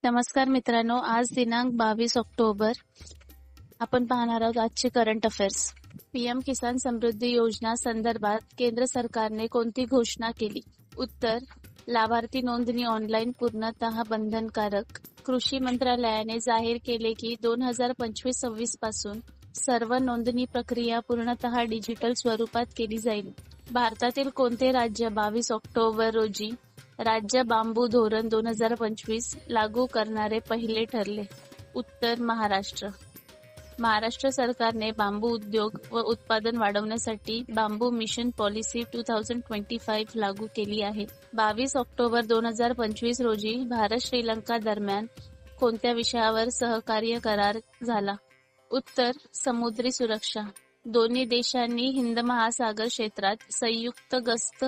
नमस्कार मित्रांनो, आज दिनांक 22 ऑक्टोबर. आपण पाहणार आहोत आजचे करंट अफेअर्स. पीएम किसान समृद्धी योजना संदर्भात केंद्र सरकारने कोणती घोषणा केली? उत्तर, लाभार्थी नोंदणी ऑनलाईन पूर्णतः बंधनकारक. कृषी मंत्रालयाने जाहीर केले की 2025-26 पासून सर्व नोंदणी प्रक्रिया पूर्णतः डिजिटल स्वरूपात केली जाईल. भारतातील कोणते राज्य 22 ऑक्टोबर रोजी राज्य बांबू धोरण 2025 लागू करणारे पहिले ठरले? उत्तर, महाराष्ट्र. महाराष्ट्र सरकारने बांबू उद्योग व उत्पादन वाढवण्यासाठी बांबू मिशन पॉलिसी 2025 लागू केली आहे. 22 ऑक्टोबर 2025 रोजी भारत श्रीलंका दरम्यान कोणत्या विषयावर सहकार्य करार झाला? उत्तर, समुद्री सुरक्षा. दोन्ही देशांनी हिंद महासागर क्षेत्रात संयुक्त गस्त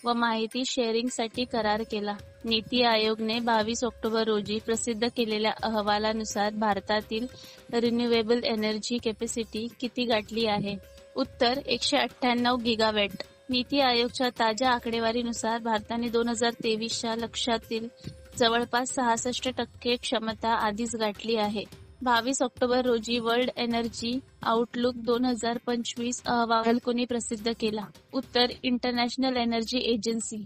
व माहिती शेअरिंगसाठी करार केला. नीती आयोगने 22 ऑक्टोबर रोजी प्रसिद्ध केलेल्या अहवालानुसार भारतातील रिन्युएबल एनर्जी कॅपॅसिटी किती गाठली आहे? उत्तर, 198 गिगावॅट. नीती आयोगच्या ताज्या आकडेवारीनुसार भारताने 2023च्या लक्ष्यातील जवळपास 66% क्षमता आधीच गाठली आहे. 22 ऑक्टोबर रोजी वर्ल्ड एनर्जी आउटलुक 2025 अहवाल कोणी प्रसिद्ध केला? उत्तर, इंटरनॅशनल एनर्जी एजन्सी.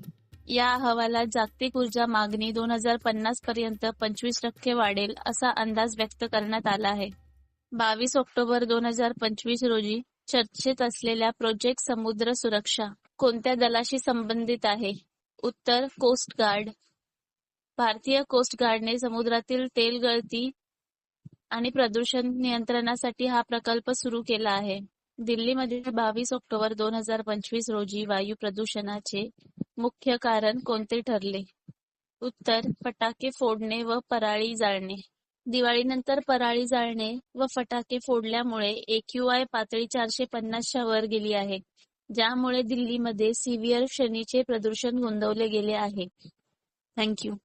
या अहवालात जागतिक ऊर्जा मागणी 2050 पर्यंत 25% वाढेल असा अंदाज व्यक्त करण्यात आला आहे. 22 ऑक्टोबर 2025 रोजी चर्चेत असलेल्या प्रोजेक्ट समुद्र सुरक्षा कोणत्या दलाशी संबंधित आहे? उत्तर, कोस्ट गार्ड. भारतीय कोस्ट गार्डने समुद्रातील तेल गळती आणि प्रदूषण नियंत्रणासाठी हा प्रकल्प सुरू केला आहे. दिल्लीमध्ये 22 ऑक्टोबर 2025 रोजी वायू प्रदूषणाचे मुख्य कारण कोणते ठरले? उत्तर, फटाके फोडणे व पराळी जाळणे. दिवाळीनंतर पराळी जाळणे व फटाके फोडल्यामुळे AQI पातळी 450च्या वर गेली आहे, ज्यामुळे दिल्लीमध्ये सिव्हिअर श्रेणीचे प्रदूषण नोंदवले गेले आहे. थँक्यू.